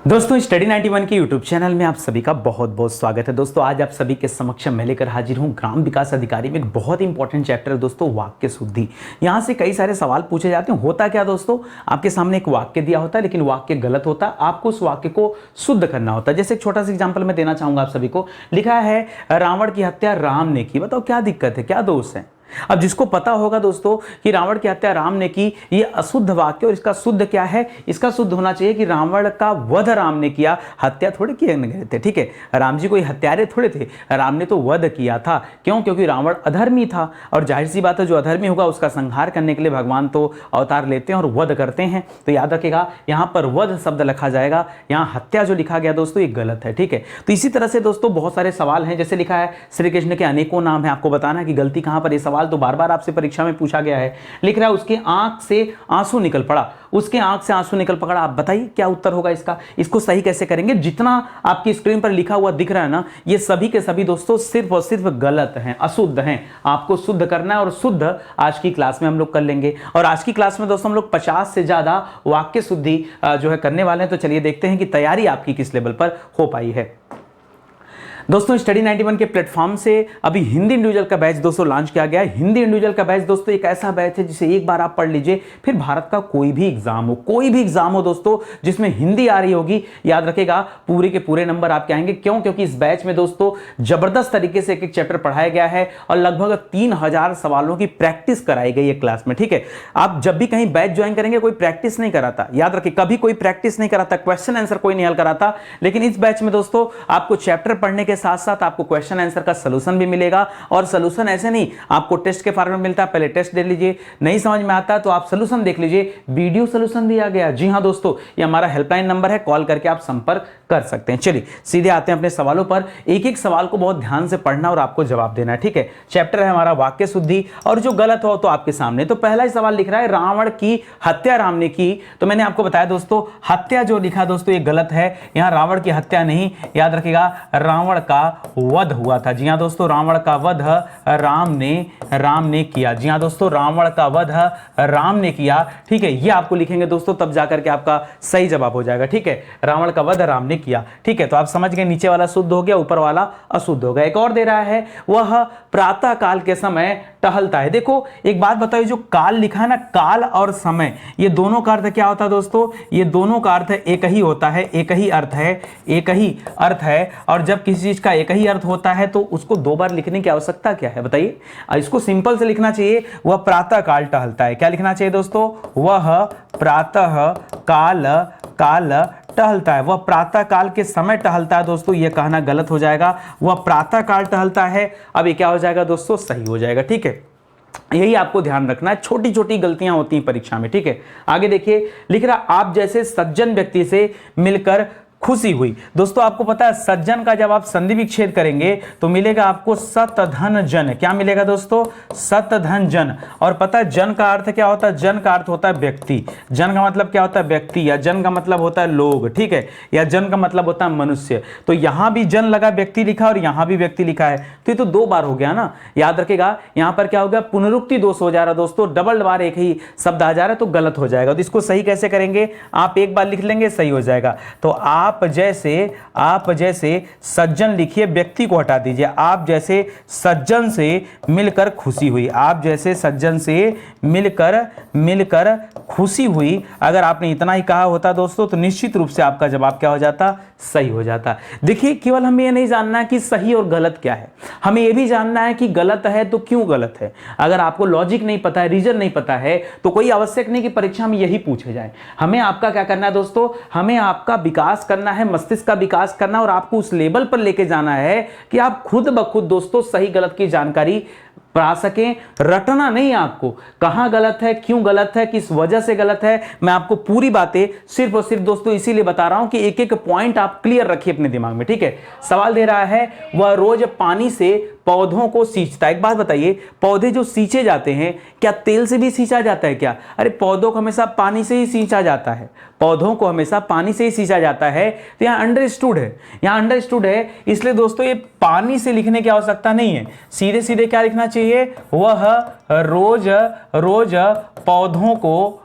दोस्तों स्टडी 91 के YouTube channel में आप सभी का बहुत बहुत स्वागत है। दोस्तों आज आप सभी के समक्ष मैं लेकर हाजिर हूं ग्राम विकास अधिकारी में एक बहुत इंपॉर्टेंट चैप्टर है दोस्तों, वाक्य शुद्धि। यहां से कई सारे सवाल पूछे जाते हैं। होता क्या दोस्तों, आपके सामने एक वाक्य दिया होता है लेकिन वाक्य गलत होता है, आपको उस वाक्य को शुद्ध करना होता है। जैसे एक छोटा सा एग्जाम्पल मैं देना चाहूंगा आप सभी को। लिखा है रावण की हत्या राम ने की। बताओ क्या दिक्कत है, क्या दोष है। अब जिसको पता होगा दोस्तों कि रावण की हत्या राम ने की, ये अशुद्ध वाक्य और इसका शुद्ध क्या है, इसका शुद्ध होना चाहिए कि रावण का वध राम ने किया, हत्या थोड़े किए गए थे। ठीक है, राम जी कोई हत्यारे थोड़े थे, राम ने तो वध किया था। क्यों? क्योंकि रावण अधर्मी था और जाहिर सी बात है जो अधर्मी होगा उसका संहार करने के लिए भगवान तो अवतार लेते हैं और वध करते हैं। तो याद रखिएगा यहाँ पर वध शब्द लिखा जाएगा, यहाँ हत्या जो लिखा गया दोस्तों ये गलत है। ठीक है, तो इसी तरह से दोस्तों बहुत सारे सवाल हैं। जैसे लिखा है श्री कृष्ण के अनेकों नाम है, आपको बताना है कि गलती कहां पर। ये सवाल तो बार बार आपसे परीक्षा में पूछा गया है। लिख रहा है उसके आंख से आंसू निकल पड़ा, उसके आंख से आंसू निकल पड़ा। आप बताइए क्या उत्तर होगा इसका, इसको सही कैसे करेंगे। जितना आपकी स्क्रीन पर लिखा हुआ दिख रहा है ना, ये सभी के सभी दोस्तों सिर्फ और सिर्फ गलत हैं, अशुद्ध हैं। आपको शुद्ध करना है और शुद्ध आज की क्लास में हम लोग कर लेंगे। और आज की क्लास में दोस्तों हम लोग 50 से ज्यादा वाक्य शुद्धि जो है करने वाले हैं। तो चलिए देखते हैं कि तैयारी आपकी किस लेवल पर हो पाई है। दोस्तों स्टडी 91 के प्लेटफॉर्म से अभी हिंदी इंडिविजुअल का बैच दोस्तों लॉन्च किया गया है। हिंदी इंडिविजुअल का बैच दोस्तों एक ऐसा बैच है जिसे एक बार आप पढ़ लीजिए, फिर भारत का कोई भी एग्जाम हो दोस्तों जिसमें हिंदी आ रही होगी, याद रखेगा पूरे के पूरे नंबर आपके आएंगे। क्यों? क्योंकि इस बैच में दोस्तों जबरदस्त तरीके से एक एक चैप्टर पढ़ाया गया है और लगभग 3000 सवालों की प्रैक्टिस कराई गई है क्लास में। ठीक है, आप जब भी कहीं बैच ज्वाइन करेंगे कोई प्रैक्टिस नहीं कराता, याद रखिए कभी कोई प्रैक्टिस नहीं कराता, क्वेश्चन आंसर कोई नहीं हल कराता। लेकिन इस बैच में दोस्तों आपको चैप्टर पढ़ने के साथ साथ आपको क्वेश्चन आंसर का सॉल्यूशन भी मिलेगा। और सॉल्यूशन ऐसे नहीं आपको टेस्ट के फॉर्म में मिलता है, पहले टेस्ट दे लीजिए, नहीं समझ में आता तो आप सॉल्यूशन देख लीजिए, वीडियो सॉल्यूशन दिया गया। जी हां दोस्तों, ये हमारा हेल्पलाइन नंबर है, कॉल करके आप संपर्क कर सकते हैं। चलिए सीधे आते हैं अपने सवालों पर। एक एक सवाल को बहुत ध्यान से पढ़ना और आपको जवाब देना है। ठीक है, चैप्टर है हमारा वाक्य शुद्धि और जो गलत हो तो आपके सामने। तो पहला ही सवाल लिख रहा है रावण की हत्या राम ने की। तो मैंने आपको बताया दोस्तों हत्या जो लिखा दोस्तों ये गलत है, यहां रावण की हत्या नहीं, याद रखिएगा रावण का वध हुआ था। जी हां दोस्तों, रावण का वध राम ने किया। जी हां दोस्तों, रावण का वध राम ने किया। ठीक है, ये आपको लिखेंगे दोस्तों, तब जाकर के आपका सही जवाब हो जाएगा। ठीक है, रावण का वध राम ने किया। ठीक है, तो आप समझ गए, नीचे वाला शुद्ध हो गया, ऊपर वाला अशुद्ध हो गया। एक और दे रहा है, वह प्रातः काल के समय टहलता है। देखो एक बात बताइए, जो काल लिखा है ना, काल और समय, ये दोनों का अर्थ क्या होता है दोस्तों, ये दोनों का अर्थ एक ही होता है, एक ही अर्थ है, एक ही अर्थ है। और जब किसी चीज का एक ही अर्थ होता है तो उसको दो बार लिखने की आवश्यकता क्या है बताइए। इसको सिंपल से लिखना चाहिए, वह प्रातः काल टहलता है। क्या लिखना चाहिए दोस्तों, वह प्रातः काल टहलता है, वह प्रातः काल के समय टहलता है। दोस्तों ये कहना गलत हो जाएगा, वह प्रातः काल टहलता है। अब ये क्या हो जाएगा दोस्तों, सही हो जाएगा। ठीक है, यही आपको ध्यान रखना है, छोटी छोटी गलतियां होती हैं परीक्षा में। ठीक है, आगे देखिए, लिख रहा आप जैसे सज्जन व्यक्ति से मिलकर खुशी हुई। दोस्तों आपको पता है सज्जन का जब आप संधि विच्छेद करेंगे तो मिलेगा आपको सत धन जन। क्या मिलेगा दोस्तों, सत धन जन। और पता है जन का अर्थ क्या होता है, जन का अर्थ होता है व्यक्ति। जन का मतलब क्या होता है, व्यक्ति, या जन का मतलब होता है लोग। ठीक है, या जन का मतलब होता है मनुष्य। तो यहां भी जन लगा, व्यक्ति लिखा, और यहां भी व्यक्ति लिखा है, तो ये तो दो बार हो गया ना। याद रखेगा यहां पर क्या हो गया, पुनरुक्ति दोष हो जा रहा दोस्तों, डबल बार एक ही शब्द आ जा रहा है तो गलत हो जाएगा। तो इसको सही कैसे करेंगे, आप एक बार लिख लेंगे सही हो जाएगा। तो आप जैसे सज्जन लिखिए, व्यक्ति को हटा दीजिए, आप जैसे सज्जन से मिलकर खुशी हुई। आप जैसे सज्जन से मिलकर खुशी हुई। अगर आपने इतना ही कहा होता दोस्तों तो निश्चित रूप से आपका जवाब क्या हो जाता, सही हो जाता। देखिए केवल हमें यह नहीं जानना है कि सही और गलत क्या है, हमें यह भी जानना है कि गलत है तो क्यों गलत है। अगर आपको लॉजिक नहीं पता है, रीजन नहीं पता है, तो कोई आवश्यक नहीं कि परीक्षा में यही पूछे जाए। हमें आपका क्या करना है दोस्तों, हमें आपका विकास करना है, मस्तिष्क का विकास करना, और आपको उस लेवल पर लेके जाना है कि आप खुद ब खुद दोस्तों सही गलत की जानकारी पढ़ा सकें। रटना नहीं, आपको कहां गलत है, क्यों गलत है, किस वजह से गलत है, मैं आपको पूरी बातें सिर्फ और सिर्फ दोस्तों इसीलिए बता रहा हूं कि एक एक पॉइंट आप क्लियर रखिए अपने दिमाग में। ठीक है, सवाल दे रहा है, वह रोज पानी से पौधों को सींचता है। एक बात बताइए, पौधे जो सींचे जाते हैं क्या तेल से भी सींचा जाता है क्या? अरे पौधों को हमेशा पानी से ही सींचा जाता है, पौधों को हमेशा पानी से ही सींचा जाता है। तो यहाँ अंडरस्टूड है, इसलिए दोस्तों ये पानी से लिखने की आवश्यकता नहीं है, सीधे सीधे क्या लिखना चाहिए, वह रोज पौधों को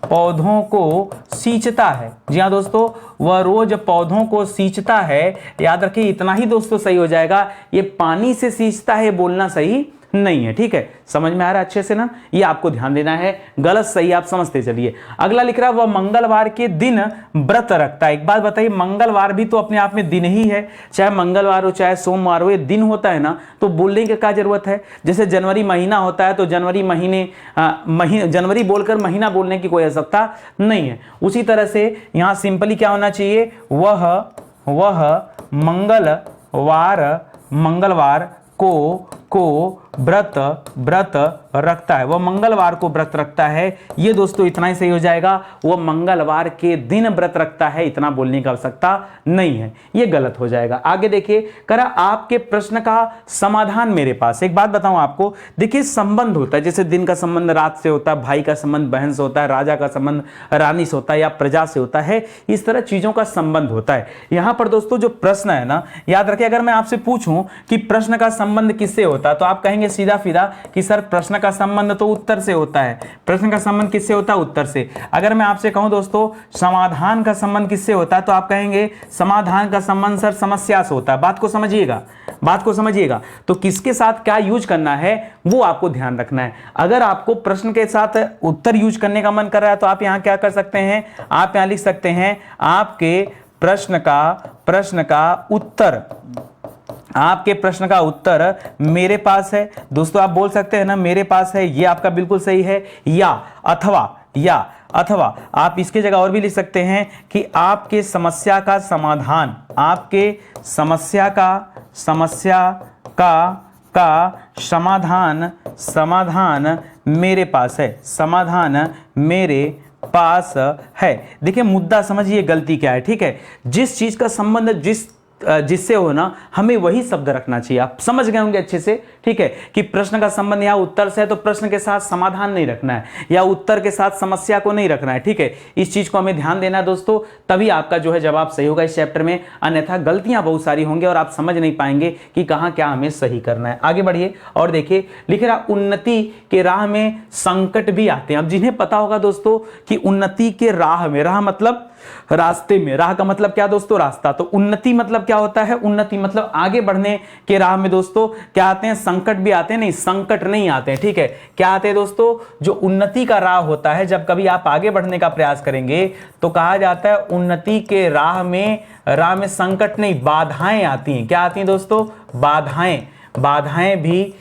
पौधों को सींचता है। जी हाँ दोस्तों, वह रोज पौधों को सींचता है। याद रखिए इतना ही दोस्तों सही हो जाएगा। ये पानी से सींचता है बोलना सही नहीं है। ठीक है, समझ में आ रहा है अच्छे से ना, ये आपको ध्यान देना है। गलत सही आप समझते चलिए। अगला लिख रहा है वह मंगलवार के दिन व्रत रखता है। एक बात बताइए, मंगलवार भी तो अपने आप में दिन ही है, चाहे मंगलवार हो चाहे सोमवार हो, ये दिन होता है ना, तो बोलने की क्या जरूरत है। जैसे जनवरी महीना होता है तो जनवरी जनवरी बोलकर महीना बोलने की कोई आवश्यकता नहीं है। उसी तरह से यहां सिंपली क्या होना चाहिए, वह मंगलवार को व्रत रखता है। वह मंगलवार को व्रत रखता है। ये दोस्तों इतना ही सही हो जाएगा। वह मंगलवार के दिन व्रत रखता है, इतना बोलने की आवश्यकता नहीं है, ये गलत हो जाएगा। आगे देखिए, करा आपके प्रश्न का समाधान मेरे पास। एक बात बताऊं आपको, देखिए संबंध होता है, जैसे दिन का संबंध रात से होता है, भाई का संबंध बहन से होता है, राजा का संबंध रानी से होता है या प्रजा से होता है, इस तरह चीजों का संबंध होता है। यहां पर दोस्तों जो प्रश्न है ना, याद रखिए, अगर मैं आपसे पूछूं कि प्रश्न का संबंध किससे होता है, तो आप कहेंगे सीधा फीधा कि सर प्रश्न का संबंध तो उत्तर से होता है। प्रश्न का संबंध किससे होता है, उत्तर से। अगर मैं आपसे कहूं दोस्तों समाधान का संबंध किससे होता है, तो आप कहेंगे समाधान का संबंध सर समस्या से होता है। बात को समझिएगा। तो किसके साथ क्या यूज करना है वो आपको ध्यान रखना है। अगर आपको प्रश्न के साथ उत्तर यूज करने का मन कर रहा है तो आप यहां क्या कर सकते हैं, आप यहां लिख सकते हैं आपके प्रश्न का उत्तर मेरे पास है। दोस्तों आप बोल सकते हैं ना मेरे पास है, ये आपका बिल्कुल सही है। या अथवा आप इसके जगह और भी लिख सकते हैं कि आपके समस्या का समाधान मेरे पास है। समाधान मेरे पास है। देखिए मुद्दा समझिए, गलती क्या है। ठीक है, जिस चीज का संबंध जिससे हो ना, हमें वही शब्द रखना चाहिए। आप समझ गए होंगे अच्छे से। ठीक है, कि प्रश्न का संबंध या उत्तर से है तो प्रश्न के साथ समाधान नहीं रखना है या उत्तर के साथ समस्या को नहीं रखना है। ठीक है, इस चीज को हमें ध्यान देना है दोस्तों, तभी आपका जो है जवाब सही होगा इस चैप्टर में। अन्यथा गलतियां बहुत सारी होंगी और आप समझ नहीं पाएंगे कि कहां क्या हमें सही करना है। आगे बढ़िए और देखिए, लिख रहा उन्नति के राह में संकट भी आते हैं। अब जिन्हें पता होगा दोस्तों कि उन्नति के राह में, राह मतलब रास्ते में, राह का मतलब क्या दोस्तों, रास्ता। तो उन्नति मतलब क्या होता है, उन्नति मतलब आगे बढ़ने के राह में दोस्तों क्या आते हैं, संकट भी आते हैं। नहीं, संकट नहीं आते हैं। ठीक है, क्या आते हैं दोस्तों, जो उन्नति का राह होता है, जब कभी आप आगे बढ़ने का प्रयास करेंगे तो कहा जाता है उन्नति के राह में संकट नहीं, बाधाएं आती हैं। क्या आती हैं दोस्तों, बाधाएं भी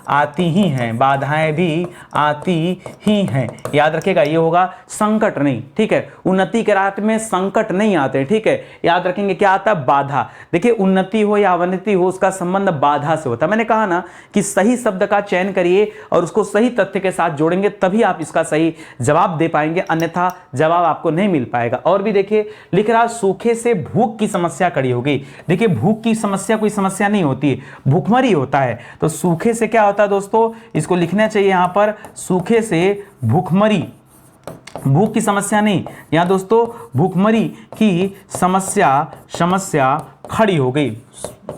आती ही हैं। बाधाएं भी आती ही हैं। याद रखिएगा, ये होगा संकट नहीं। ठीक है, उन्नति के राह में संकट नहीं आते। ठीक है, याद रखेंगे क्या आता है, बाधा। देखिए उन्नति हो या अवनति हो, उसका संबंध बाधा से होता है। मैंने कहा ना कि सही शब्द का चयन करिए और उसको सही तथ्य के साथ जोड़ेंगे, तभी आप इसका सही जवाब दे पाएंगे, अन्यथा जवाब आपको नहीं मिल पाएगा। और भी देखिए, लिख रहा सूखे से भूख की समस्या खड़ी हो गई। देखिए भूख की समस्या कोई समस्या नहीं होती है, भूखमरी होता है। तो सूखे से क्या होता है दोस्तों, इसको लिखना चाहिए यहां पर, सूखे से भूखमरी, भूख की समस्या नहीं, यहां दोस्तों भूखमरी की समस्या खड़ी हो गई।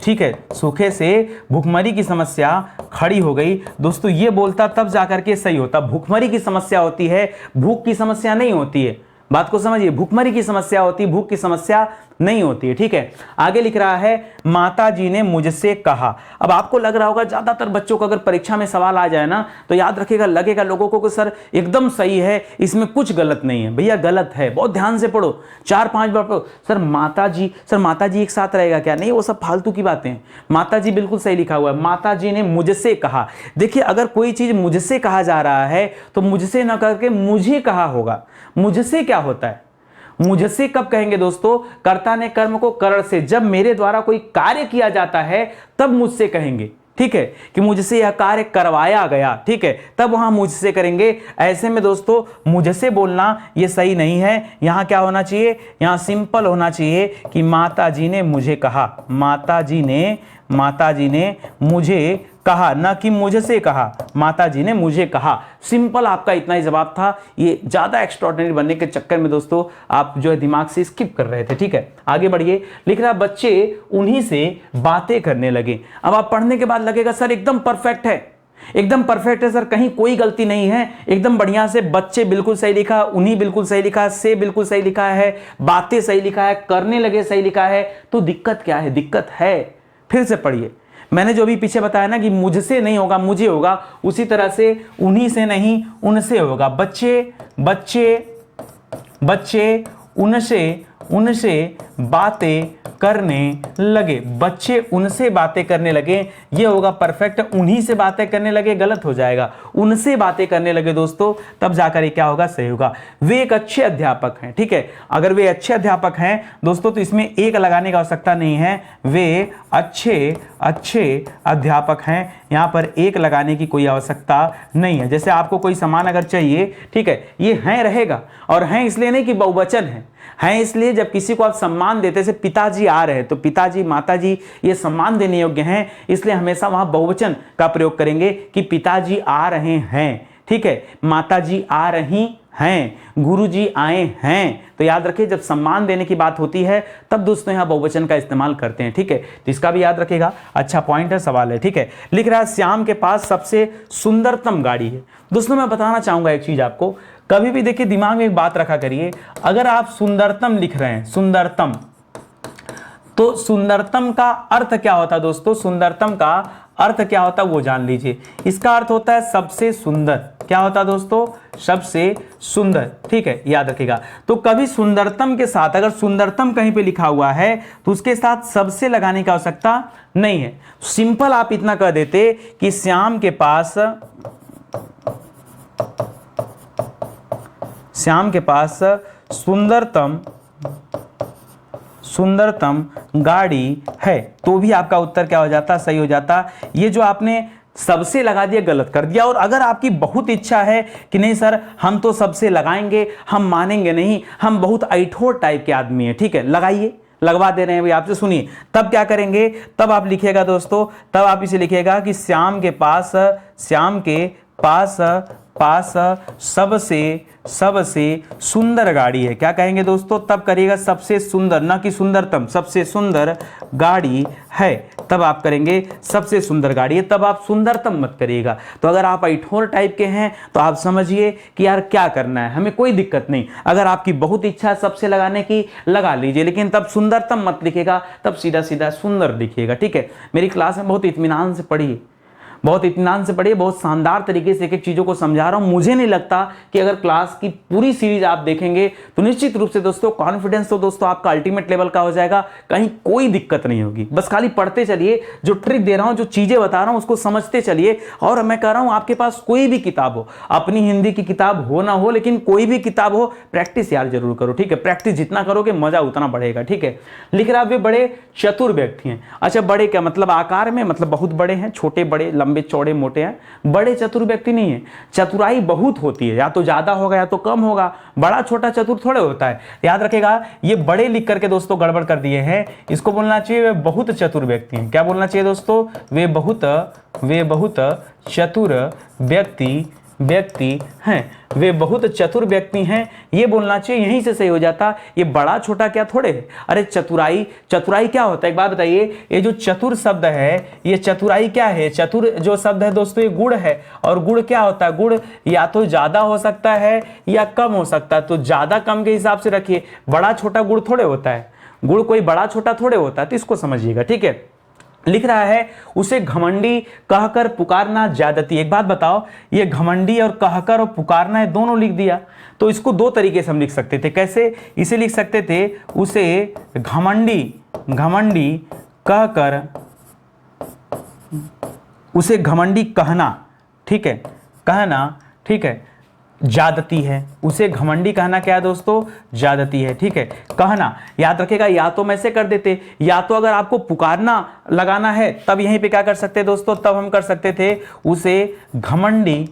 ठीक है, सूखे से भूखमरी की समस्या खड़ी हो गई। दोस्तों ये बोलता तब जाकर के सही होता, भूखमरी की समस्या होती है, भूख की समस्या नहीं होती है। बात को समझिए, भूखमरी की समस्या होती है, भूख की समस्या नहीं होती है। ठीक है, आगे लिख रहा है माताजी ने मुझसे कहा। अब आपको लग रहा होगा, ज्यादातर बच्चों को अगर परीक्षा में सवाल आ जाए ना तो याद रखिएगा, लगेगा लोगों को कि सर एकदम सही है, इसमें कुछ गलत नहीं है। भैया गलत है, बहुत ध्यान से पढ़ो, 4-5 बार पढ़ो। सर माताजी एक साथ रहेगा क्या, नहीं, वो सब फालतू की बातें हैं। माताजी बिल्कुल सही लिखा हुआ है, माताजी ने मुझसे कहा। देखिए अगर कोई चीज मुझसे कहा जा रहा है तो मुझसे ना करके मुझे कहा होगा। मुझसे क्या होता है, मुझसे कब कहेंगे दोस्तों, कर्ता ने कर्म को करण से, जब मेरे द्वारा कोई कार्य किया जाता है तब मुझसे कहेंगे। ठीक है, कि मुझसे यह कार्य करवाया गया। ठीक है, तब वहां मुझसे करेंगे। ऐसे में दोस्तों मुझसे बोलना ये सही नहीं है। यहां क्या होना चाहिए, यहां सिंपल होना चाहिए कि माताजी ने मुझे कहा, माताजी ने मुझे कहा, ना कि मुझसे कहा, माताजी ने मुझे कहा। सिंपल आपका इतना ही जवाब था। ये ज्यादा एक्स्ट्राऑर्डिनरी बनने के चक्कर में दोस्तों आप जो है दिमाग से स्किप कर रहे थे। ठीक है, आगे बढ़िए। लिख रहा बच्चे उन्हीं से बातें करने लगे। अब आप पढ़ने के बाद लगेगा सर एकदम परफेक्ट है, एकदम परफेक्ट है सर, कहीं कोई गलती नहीं है, एकदम बढ़िया से। बच्चे बिल्कुल सही लिखा, उन्हीं बिल्कुल सही लिखा, से बिल्कुल सही लिखा है, बातें सही लिखा है, करने लगे सही लिखा है, तो दिक्कत क्या है? दिक्कत है। फिर से पढ़िए, मैंने जो भी पीछे बताया ना कि मुझसे नहीं होगा मुझे होगा, उसी तरह से उन्हीं से नहीं उनसे होगा। बच्चे बच्चे बच्चे उनसे बातें करने लगे, बच्चे उनसे बातें करने लगे, ये होगा परफेक्ट। उन्हीं से बातें करने लगे गलत हो जाएगा, उनसे बातें करने लगे दोस्तों, तब जाकर ये क्या होगा? सही होगा। वे एक अच्छे अध्यापक हैं, ठीक है। अगर वे अच्छे अध्यापक हैं दोस्तों तो इसमें एक लगाने की आवश्यकता नहीं है, वे अच्छे अध्यापक हैं, यहां पर एक लगाने की कोई आवश्यकता नहीं है। जैसे आपको कोई सामान अगर चाहिए, ठीक है, ये हैं रहेगा, और हैं इसलिए नहीं कि बहुवचन है इसलिए जब किसी को आप सम्मान देते, जैसे पिताजी आ रहे हैं, तो पिताजी माताजी ये सम्मान देने योग्य हैं, इसलिए हमेशा वहां बहुवचन का प्रयोग करेंगे कि पिताजी आ रहे हैं, ठीक है, माताजी आ रही हैं, गुरुजी आए हैं। तो याद रखिए जब सम्मान देने की बात होती है तब दोस्तों यहां बहुवचन का इस्तेमाल करते हैं, ठीक है। तो इसका भी याद रखिएगा, अच्छा पॉइंट है, सवाल है, ठीक है। लिख रहा है श्याम के पास सबसे सुंदरतम गाड़ी है। दोस्तों मैं बताना चाहूंगा एक चीज आपको, कभी भी देखिए दिमाग में एक बात रखा करिए, अगर आप सुंदरतम लिख रहे हैं, सुंदरतम, तो सुंदरतम का अर्थ क्या होता है दोस्तों? सुंदरतम का अर्थ क्या होता है वो जान लीजिए। इसका अर्थ होता है सबसे सुंदर। क्या होता है दोस्तों? सबसे सुंदर, ठीक है, याद रखिएगा। तो कभी सुंदरतम के साथ अगर सुंदरतम कहीं पे लिखा हुआ है तो उसके साथ सबसे लगाने की आवश्यकता नहीं है। सिंपल आप इतना कह देते कि श्याम के पास सुंदरतम गाड़ी है, तो भी आपका उत्तर क्या हो जाता? सही हो जाता। ये जो आपने सबसे लगा दिया गलत कर दिया। और अगर आपकी बहुत इच्छा है कि नहीं सर हम तो सबसे लगाएंगे, हम मानेंगे नहीं, हम बहुत ऐठोर टाइप के आदमी हैं, ठीक है, लगाइए, लगवा दे रहे हैं भाई आपसे, सुनिए। तब क्या करेंगे? तब आप लिखिएगा दोस्तों, तब आप इसे लिखिएगा कि श्याम के पास सबसे सुंदर गाड़ी है। क्या कहेंगे दोस्तों? तब करिएगा सबसे सुंदर, ना कि सुंदरतम, सबसे सुंदर गाड़ी है, तब आप करेंगे सबसे सुंदर गाड़ी है, तब आप सुंदरतम मत करिएगा। तो अगर आप ऐठोर टाइप के हैं तो आप समझिए कि यार क्या करना है, हमें कोई दिक्कत नहीं, अगर आपकी बहुत इच्छा है सबसे लगाने की लगा लीजिए, लेकिन तब सुंदरतम मत लिखिएगा, तब सीधा सीधा सुंदर लिखिएगा, ठीक है। मेरी क्लास में बहुत इत्मीनान से पढ़िए, बहुत इत्मीनान से पढ़िए, बहुत शानदार तरीके से एक एक चीज़ों को समझा रहा हूँ। मुझे नहीं लगता कि अगर क्लास की पूरी सीरीज आप देखेंगे तो निश्चित रूप से दोस्तों कॉन्फिडेंस तो दोस्तों आपका अल्टीमेट लेवल का हो जाएगा, कहीं कोई दिक्कत नहीं होगी। बस खाली पढ़ते चलिए, जो ट्रिक दे रहा हूँ, जो चीज़ें बता रहा हूँ उसको समझते चलिए। और मैं कह रहा हूँ आपके पास कोई भी किताब हो, अपनी हिंदी की किताब हो ना हो, लेकिन कोई भी किताब हो, प्रैक्टिस यार जरूर करो, ठीक है। प्रैक्टिस जितना करोगे मजा उतना बढ़ेगा, ठीक है। लिख रहा वे बड़े चतुर व्यक्ति हैं। अच्छा, बड़े क्या मतलब? आकार में मतलब बहुत बड़े हैं, छोटे बड़े, लंबे चौड़े मोटे हैं, बड़े चतुर व्यक्ति नहीं है। चतुराई बहुत होती है, या तो ज्यादा होगा या तो कम होगा, बड़ा छोटा चतुर थोड़े होता है। याद रखेगा, ये बड़े लिख करके दोस्तों गड़बड़ कर दिए हैं, इसको बोलना चाहिए वे बहुत चतुर व्यक्ति हैं। क्या बोलना चाहिए दोस्तों? वे बहुत चतुर व्यक्ति हैं, वे बहुत चतुर व्यक्ति हैं, ये बोलना चाहिए, यहीं से सही हो जाता। ये बड़ा छोटा क्या थोड़े है। अरे चतुराई क्या होता है एक बात बताइए? ये जो चतुर शब्द है, ये चतुराई क्या है? चतुर जो शब्द है दोस्तों ये गुण है, और गुण क्या होता है? गुण या तो ज्यादा हो सकता है या कम हो सकता है, तो ज्यादा कम के हिसाब से रखिए। बड़ा छोटा गुण थोड़े होता है, गुण कोई बड़ा छोटा थोड़े होता है, तो इसको समझिएगा, ठीक है। लिख रहा है उसे घमंडी कहकर पुकारना ज्यादती। एक बात बताओ, ये घमंडी और कहकर और पुकारना है दोनों लिख दिया, तो इसको दो तरीके से हम लिख सकते थे। कैसे? इसे लिख सकते थे उसे घमंडी कहकर, उसे घमंडी कहना, ठीक है, कहना, ठीक है, ज्यादती है। उसे घमंडी कहना क्या है दोस्तों? ज्यादती है, ठीक है। कहना याद रखेगा, या तो मैं से कर देते, या तो अगर आपको पुकारना लगाना है तब यहीं पे क्या कर सकते दोस्तों? तब हम कर सकते थे उसे घमंडी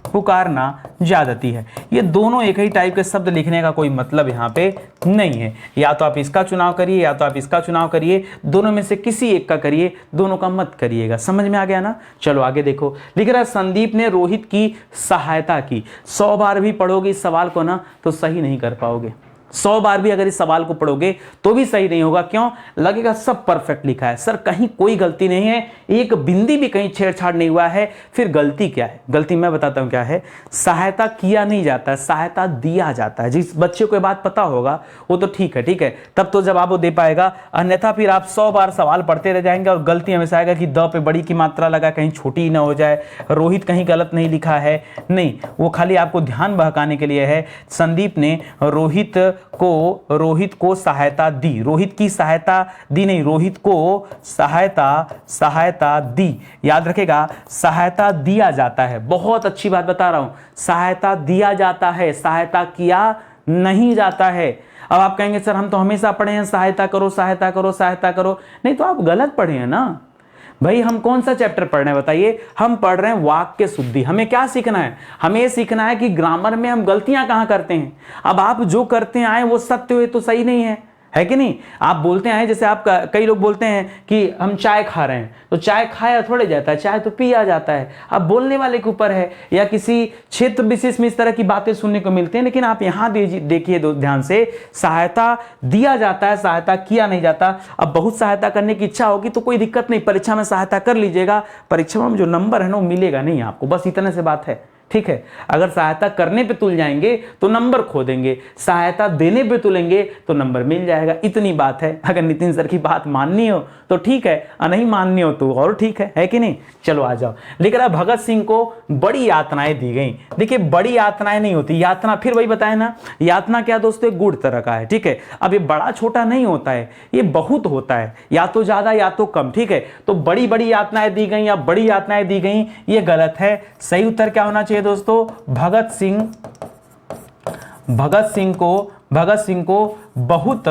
पुकारना ज्यादती है। ये दोनों एक ही टाइप के शब्द लिखने का कोई मतलब यहाँ पे नहीं है। या तो आप इसका चुनाव करिए या तो आप इसका चुनाव करिए, दोनों में से किसी एक का करिए, दोनों का मत करिएगा। समझ में आ गया ना? चलो आगे देखो। लिख रहा है संदीप ने रोहित की सहायता की। 100 बार भी पढ़ोगे इस सवाल को ना तो सही नहीं कर पाओगे। 100 बार भी अगर इस सवाल को पढ़ोगे तो भी सही नहीं होगा। क्यों? लगेगा सब परफेक्ट लिखा है, सर कहीं कोई गलती नहीं है, एक बिंदी भी कहीं छेड़छाड़ नहीं हुआ है। फिर गलती क्या है? गलती मैं बताता हूं क्या है। सहायता किया नहीं जाता है, सहायता दिया जाता है। जिस बच्चे को ये बात पता होगा वो तो ठीक है, ठीक है, तब तो जवाब वो दे पाएगा। अन्यथा फिर आप 100 बार सवाल पढ़ते रह जाएंगे और गलती हमेशा आएगा कि द पे बड़ी की मात्रा लगा, कहीं छोटी ही ना हो जाए, रोहित कहीं गलत नहीं लिखा है। नहीं, वो खाली आपको ध्यान बहकाने के लिए है। संदीप ने रोहित को सहायता दी, रोहित की सहायता दी नहीं, रोहित को सहायता दी। याद रखेगा, सहायता दिया जाता है। बहुत अच्छी बात बता रहा हूं, सहायता दिया जाता है, सहायता किया नहीं जाता है। अब आप कहेंगे सर हम तो हमेशा पढ़े हैं सहायता करो सहायता करो सहायता करो। नहीं तो आप गलत पढ़े हैं ना भाई। हम कौन सा चैप्टर पढ़ रहे हैं बताइए? हम पढ़ रहे हैं वाक्य शुद्धि। हमें क्या सीखना है? हमें सीखना है कि ग्रामर में हम गलतियां कहां करते हैं। अब आप जो करते आए वो सत्य हुए तो सही नहीं है कि नहीं? आप बोलते आए, जैसे आप कई लोग बोलते हैं कि हम चाय खा रहे हैं, तो चाय खाया थोड़े जाता है, चाय तो पिया जाता है। अब बोलने वाले के ऊपर है, या किसी क्षेत्र विशेष में इस तरह की बातें सुनने को मिलती हैं। लेकिन आप यहां देखिए ध्यान से, सहायता दिया जाता है, सहायता किया नहीं जाता। अब बहुत सहायता करने की इच्छा होगी तो कोई दिक्कत नहीं, परीक्षा में सहायता कर लीजिएगा। परीक्षा में जो नंबर है ना वो मिलेगा नहीं आपको, बस इतने से बात है, ठीक है। अगर सहायता करने पे तुल जाएंगे तो नंबर खो देंगे, सहायता देने पे तुलेंगे तो नंबर मिल जाएगा, इतनी बात है। अगर नितिन सर की बात माननी हो तो ठीक है, और नहीं माननी हो तो और ठीक है कि नहीं? चलो आ जाओ। लेकिन अब भगत सिंह को बड़ी यातनाएं दी गई। देखिए बड़ी यातनाएं नहीं होती, यातना फिर वही बताए ना, यातना क्या दोस्तों, एक गुड़ तरह का है, ठीक है। अब ये बड़ा छोटा नहीं होता है, ये बहुत होता है, या तो ज्यादा या तो कम, ठीक है। तो बड़ी बड़ी यातनाएं दी गई या बड़ी यातनाएं दी गई, ये गलत है। सही उत्तर क्या होना चाहिए दोस्तों? भगत सिंह को बहुत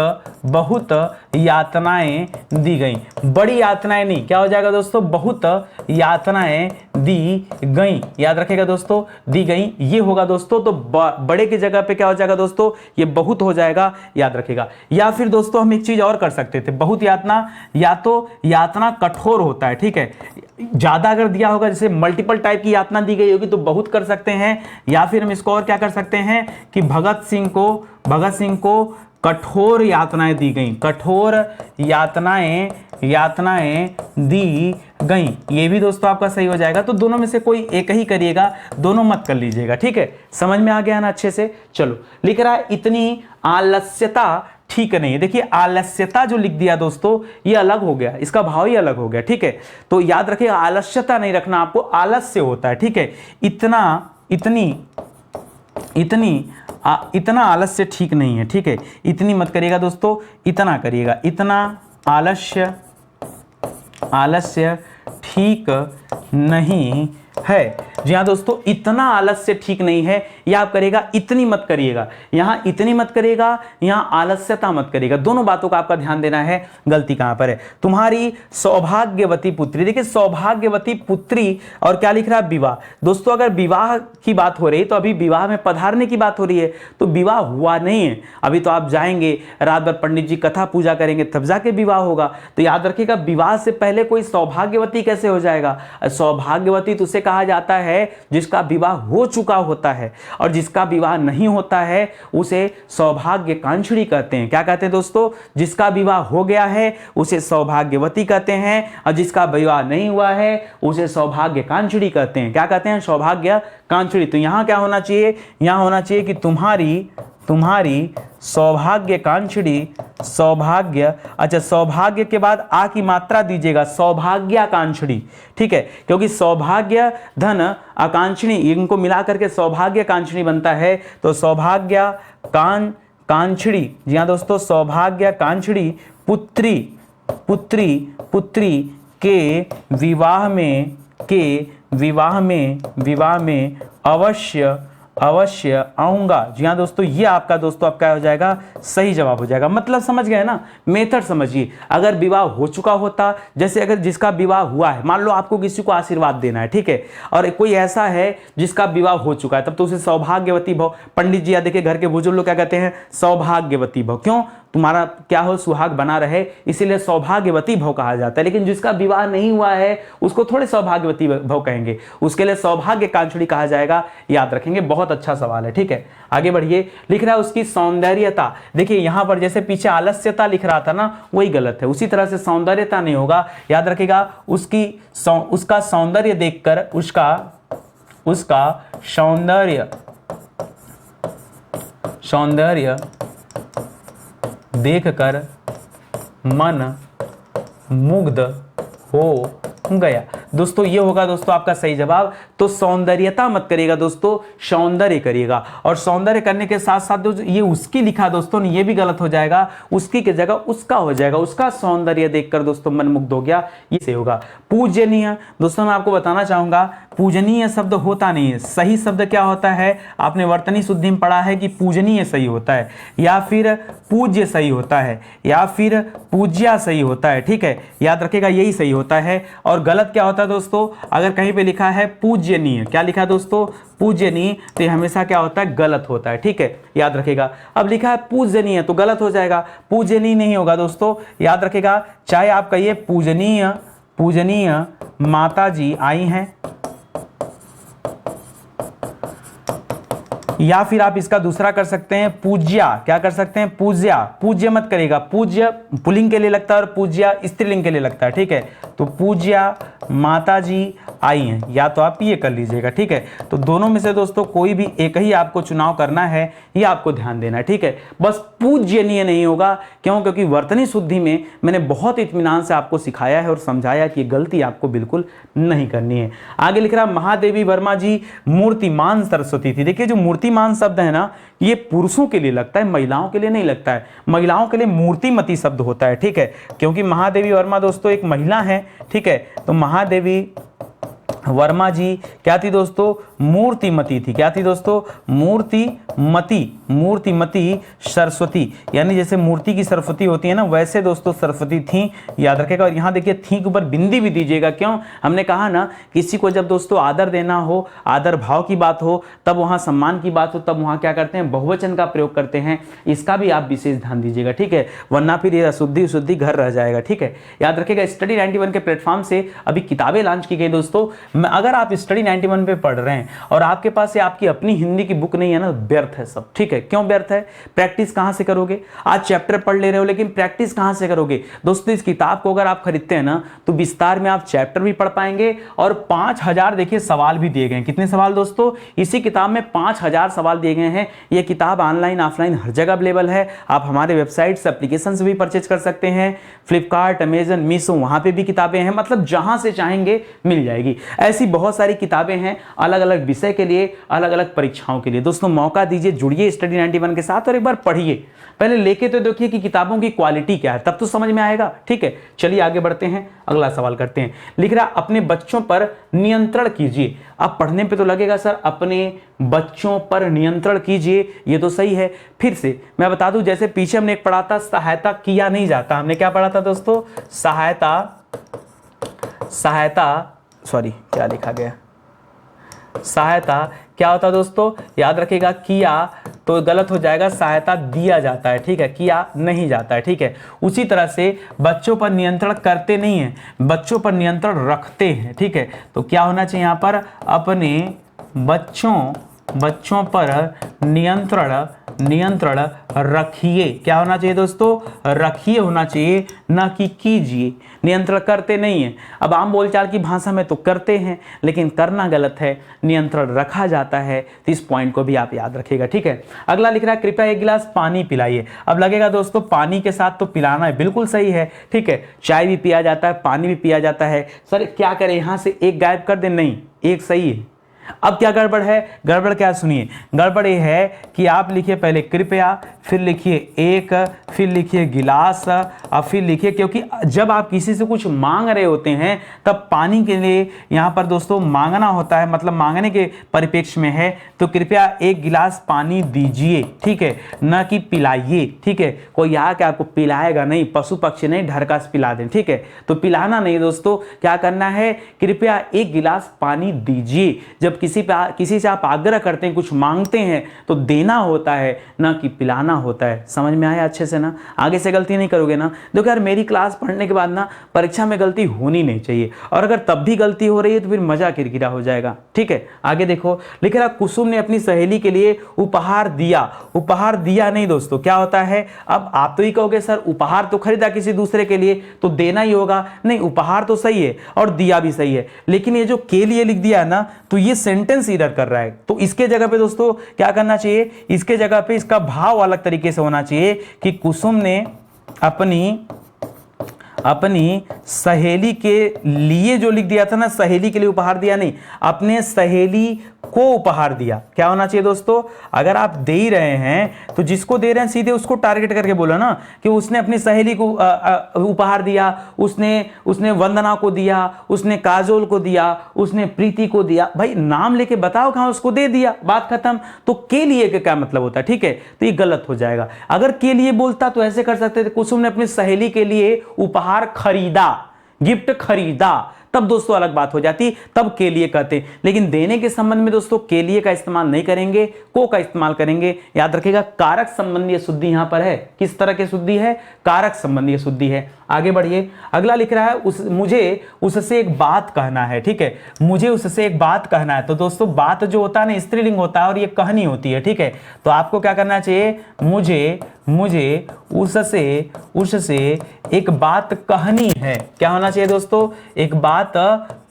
यातनाएं दी गई। बड़ी यातनाएं नहीं, क्या हो जाएगा दोस्तों? बहुत यातनाएं दी गई। याद रखेगा दोस्तों, दी गई ये होगा दोस्तों। तो बड़े की जगह पे क्या हो जाएगा दोस्तों? ये बहुत हो जाएगा, याद रखेगा। या फिर दोस्तों हम एक चीज और कर सकते थे, बहुत यातना, या तो यातना कठोर होता है, ठीक है। ज्यादा अगर दिया होगा, जैसे मल्टीपल टाइप की यातना दी गई होगी तो बहुत कर सकते हैं। या फिर हम इसको और क्या कर सकते हैं कि भगत सिंह को कठोर यातनाएं दी गई, कठोर यातनाएं दी गई। ये भी दोस्तों आपका सही हो जाएगा। तो दोनों में से कोई एक ही करिएगा, दोनों मत कर लीजिएगा, ठीक है। समझ में आ गया ना अच्छे से? चलो, लिख रहा है इतनी आलस्यता ठीक नहीं है। देखिए आलस्यता जो लिख दिया दोस्तों, ये अलग हो गया, इसका भाव ही अलग हो गया, ठीक है। तो याद रखिए आलस्यता नहीं रखना आपको, आलस्य होता है, ठीक है। इतना आलस्य ठीक नहीं है, ठीक है। इतनी मत करिएगा दोस्तों, इतना करिएगा। इतना आलस्य ठीक नहीं है। जी हाँ दोस्तों, इतना आलस्य ठीक नहीं है। यह आप करेगा, इतनी मत करिएगा, यहां इतनी मत करिएगा, यहां आलस्यता मत करिएगा। दोनों बातों का आपका ध्यान देना है। गलती कहां पर है? तुम्हारी सौभाग्यवती पुत्री। देखिए सौभाग्यवती पुत्री और क्या लिख रहा है? विवाह। दोस्तों अगर विवाह की बात हो रही तो अभी विवाह में पधारने की बात हो रही है, तो विवाह हुआ नहीं है अभी। तो आप जाएंगे रात भर पंडित जी कथा पूजा करेंगे तब जाके विवाह होगा। तो याद रखिएगा, विवाह से पहले कोई सौभाग्यवती कैसे हो जाएगा? सौभाग्यवती तो उसे कहा जाता है जिसका विवाह हो चुका होता है, और जिसका विवाह नहीं होता है उसे सौभाग्यकांक्षी कहते हैं। क्या कहते हैं दोस्तों? जिसका विवाह हो गया है उसे सौभाग्यवती कहते हैं, और जिसका विवाह नहीं हुआ है उसे सौभाग्यकांक्षी कहते हैं। क्या कहते हैं? सौभाग्यकांक्षी। तो यहां क्या होना चाहिए? यहां होना चाहिए कि तुम्हारी सौभाग्यकांक्षी, सौभाग्य, अच्छा सौभाग्य के बाद आ की मात्रा दीजिएगा, सौभाग्यकांक्षी, ठीक है। क्योंकि सौभाग्य धन आकांक्षी, इनको मिला करके सौभाग्यकांक्षी बनता है। तो सौभाग्यकांक्षी, जी हाँ दोस्तों, सौभाग्यकांक्षी पुत्री के विवाह में अवश्य आऊंगा। जी हाँ दोस्तों, ये आपका दोस्तों आपका हो जाएगा, सही जवाब हो जाएगा। मतलब समझ गए ना? मेथड समझिए। अगर विवाह हो चुका होता, जैसे अगर जिसका विवाह हुआ है, मान लो आपको किसी को आशीर्वाद देना है, ठीक है, और कोई ऐसा है जिसका विवाह हो चुका है, तब तो उसे सौभाग्यवती भव। पंडित जी या देखिए घर के बुजुर्ग लोग क्या कहते हैं? सौभाग्यवती भव। क्यों? तुम्हारा क्या हो, सुहाग बना रहे, इसीलिए सौभाग्यवती भव कहा जाता है। लेकिन जिसका विवाह नहीं हुआ है उसको थोड़े सौभाग्यवती भव कहेंगे, उसके लिए सौभाग्य कांचुड़ी कहा जाएगा, याद रखेंगे। बहुत अच्छा सवाल है, ठीक है। आगे बढ़िए, लिख रहा है उसकी सौंदर्यता। देखिए यहां पर जैसे पीछे आलस्यता लिख रहा था ना, वही गलत है, उसी तरह से सौंदर्यता नहीं होगा, याद रखेगा। उसका सौंदर्य देखकर, उसका सौंदर्य देखकर मन मुग्ध हो गया। दोस्तों ये होगा दोस्तों आपका सही जवाब। तो सौंदर्यता मत करिएगा दोस्तों, सौंदर्य करिएगा। और सौंदर्य करने के साथ साथ ये उसकी लिखा दोस्तों ने, ये भी गलत हो जाएगा, उसकी की जगह उसका हो जाएगा। उसका सौंदर्य देखकर दोस्तों मन मुग्ध हो गया, ये सही होगा। पूजनीय, दोस्तों मैं आपको बताना चाहूंगा, पूजनीय शब्द होता नहीं है। सही शब्द क्या होता है, आपने वर्तनी शुद्धि में पढ़ा है कि पूजनीय सही होता है, या फिर पूज्य सही होता है, या फिर पूज्या सही होता है, ठीक है, याद रखेगा, यही सही होता है। और गलत क्या होता है दोस्तों, अगर कहीं पे लिखा है पूजनीय, क्या लिखा है दोस्तों, पूजनीय, तो ये हमेशा क्या होता है, गलत होता है, ठीक है, याद रखेगा। अब लिखा है पूजनीय तो गलत हो जाएगा, पूजनीय नहीं होगा दोस्तों, याद रखेगा। चाहे आप कहिए पूजनीय माता जी आई हैं, या फिर आप इसका दूसरा कर सकते हैं पूज्या, क्या कर सकते हैं, पूज्या। पूज्य मत करेगा, पूज्य पुल्लिंग के लिए लगता है और पूज्या स्त्रीलिंग के लिए लगता है, ठीक है। तो पूज्या माता जी आई हैं, या तो आप ये कर लीजिएगा, ठीक है। तो दोनों में से दोस्तों कोई भी एक ही आपको चुनाव करना है, ये आपको ध्यान देना है, ठीक है। बस पूज्यनीय नहीं होगा, क्यों, क्योंकि वर्तनी शुद्धि में मैंने बहुत इत्मीनान से आपको सिखाया है और समझाया कि गलती आपको बिल्कुल नहीं करनी है। आगे लिख रहा महादेवी वर्मा जी मूर्तिमान सरस्वती थी। देखिए जो मूर्तिमान शब्द है ना, ये पुरुषों के लिए लगता है, महिलाओं के लिए नहीं लगता है। महिलाओं के लिए मूर्तिमती शब्द होता है, ठीक है, क्योंकि महादेवी वर्मा दोस्तों एक महिला है, ठीक है। तो महादेवी वर्मा जी क्या थी दोस्तों, मूर्तिमती थी। क्या थी दोस्तों, मूर्तिमती सरस्वती, यानी जैसे मूर्ति की सरस्वती होती है ना, वैसे दोस्तों सरस्वती थी, याद रखेगा। और यहाँ देखिए थी के ऊपर बिंदी भी दीजिएगा, क्यों, हमने कहा ना किसी को जब दोस्तों आदर देना हो, आदर भाव की बात हो, तब वहाँ सम्मान की बात हो, तब वहाँ क्या करते हैं, बहुवचन का प्रयोग करते हैं। इसका भी आप विशेष ध्यान दीजिएगा, ठीक है, वरना फिर ये अशुद्धि घर रह जाएगा, ठीक है, याद रखेगा। स्टडी 91 के प्लेटफॉर्म से अभी किताबें लॉन्च की गई दोस्तों। अगर आप स्टडी 91 पे पढ़ रहे हैं और आपके पास ये आपकी अपनी हिंदी की बुक नहीं है ना, व्यर्थ है सब, ठीक है। क्यों व्यर्थ है, प्रैक्टिस कहां से करोगे, आज चैप्टर पढ़ ले रहे हो लेकिन प्रैक्टिस कहां से करोगे दोस्तों। इस किताब को अगर आप खरीदते हैं ना, तो विस्तार में आप चैप्टर भी पढ़ पाएंगे और 5000 देखिए सवाल भी दिए गए हैं। कितने सवाल दोस्तों, इसी किताब में 5000 सवाल दिए गए हैं। ये किताब ऑनलाइन ऑफलाइन हर जगह अवेलेबल है। आप हमारे वेबसाइट से, एप्लीकेशन से भी परचेज कर सकते हैं, फ्लिपकार्ट, अमेजन, मीशो, वहां पे भी किताबें हैं, मतलब जहां से चाहेंगे मिल जाएगी। ऐसी बहुत सारी किताबें हैं अलग अलग विषय के लिए, अलग अलग परीक्षाओं के लिए। दोस्तों मौका दीजिए, जुड़िए स्टडी 91 के साथ और एक बार पढ़िए, पहले लेके तो देखिए कि किताबों की क्वालिटी क्या है, तब तो समझ में आएगा, ठीक है। चलिए आगे बढ़ते हैं, अगला सवाल करते हैं। लिख रहा अपने बच्चों पर नियंत्रण कीजिए। अब पढ़ने पे तो लगेगा सर अपने बच्चों पर नियंत्रण कीजिए, ये तो सही है। फिर से मैं बता दूं, जैसे पीछे हमने एक पढ़ा था सहायता किया नहीं जाता, हमने क्या पढ़ा था दोस्तों, सॉरी क्या लिखा गया, सहायता क्या होता दोस्तों, याद रखिएगा, किया तो गलत हो जाएगा, सहायता दिया जाता है, ठीक है, किया नहीं जाता है, ठीक है। उसी तरह से बच्चों पर नियंत्रण करते नहीं है, बच्चों पर नियंत्रण रखते हैं, ठीक है। तो क्या होना चाहिए यहाँ पर, अपने बच्चों पर नियंत्रण रखिए। क्या होना चाहिए दोस्तों, रखिए होना चाहिए, ना कि कीजिए। नियंत्रण करते नहीं है, अब आम बोलचाल की भाषा में तो करते हैं, लेकिन करना गलत है, नियंत्रण रखा जाता है। तो इस पॉइंट को भी आप याद रखिएगा, ठीक है। अगला लिख रहा है कृपया 1 गिलास पानी पिलाइए। अब लगेगा दोस्तों पानी के साथ तो पिलाना है, बिल्कुल सही है, ठीक है। चाय भी पिया जाता है, पानी भी पिया जाता है। सर क्या करें, यहां से एक गायब कर दें, नहीं, एक सही है। अब क्या गड़बड़ है, गड़बड़ क्या, सुनिए, गड़बड़ ये है कि आप लिखिए पहले कृपया, फिर लिखिए एक, फिर लिखिए गिलास, और फिर लिखिए, क्योंकि जब आप किसी से कुछ मांग रहे होते हैं तब पानी के लिए यहाँ पर दोस्तों मांगना होता है, मतलब मांगने के परिप्रेक्ष्य में है। तो कृपया 1 गिलास पानी दीजिए, ठीक है, न कि पिलाइए, ठीक है। कोई यहाँ क्या आपको पिलाएगा नहीं, पशु पक्षी नहीं ढरका से पिला दें, ठीक है। तो पिलाना नहीं दोस्तों, क्या करना है, कृपया 1 गिलास पानी दीजिए। जब जब किसी से आप आग्रह करते हैं, कुछ मांगते हैं तो देना होता है, ना कि पिलाना होता है। समझ में आया अच्छे से ना? आगे से गलती नहीं करोगे ना। देखो यार, मेरी क्लास पढ़ने के बाद ना परीक्षा में गलती होनी नहीं चाहिए, और अगर तब भी गलती हो रही है तो फिर मजा किरकिरा हो जाएगा। ठीक है, आगे देखो, लिख रहा कुसुम ने अपनी सहेली के लिए उपहार दिया। उपहार दिया नहीं दोस्तों, क्या होता है? अब आप तो ही कहोगे सर उपहार तो खरीदा किसी दूसरे के लिए तो देना ही होगा। नहीं, उपहार तो सही है और दिया भी सही है, लेकिन ये जो के लिए लिख दिया ना, तो ये सेंटेंस एरर कर रहा है। तो इसके जगह पे दोस्तों क्या करना चाहिए? इसके जगह पे इसका भाव अलग तरीके से होना चाहिए कि कुसुम ने अपनी सहेली के लिए, जो लिख दिया था ना, सहेली के लिए उपहार दिया नहीं, अपने सहेली को उपहार दिया। क्या होना चाहिए दोस्तों? अगर आप दे ही रहे हैं तो जिसको दे रहे हैं सीधे उसको टारगेट करके बोलो ना कि उसने अपनी सहेली को उपहार दिया, उसने वंदना को दिया, उसने काजोल को दिया, उसने प्रीति को दिया। भाई नाम लेके बताओ कहां उसको दे दिया, बात खत्म। तो के लिए का क्या मतलब होता है? ठीक है, तो ये गलत हो जाएगा। अगर के लिए बोलता तो ऐसे कर सकते थे, कुसुम ने अपनी सहेली के लिए उपहार खरीदा, गिफ्ट खरीदा, तब दोस्तों अलग बात हो जाती, तब के लिए कहते। लेकिन देने के संबंध में दोस्तों के लिए का इस्तेमाल नहीं करेंगे, को का इस्तेमाल करेंगे। याद रखिएगा, कारक संबंधीय शुद्धि यहां पर है। किस तरह की शुद्धि है? कारक संबंधीय शुद्धि है। आगे बढ़िए, अगला लिख रहा है मुझे उससे एक बात कहना है। ठीक है, मुझे उससे एक बात कहना है। तो दोस्तों बात जो होता है ना, स्त्रीलिंग होता है और ये कहनी होती है। ठीक है, तो आपको क्या करना चाहिए? मुझे उससे एक बात कहनी है। क्या होना चाहिए दोस्तों? एक बात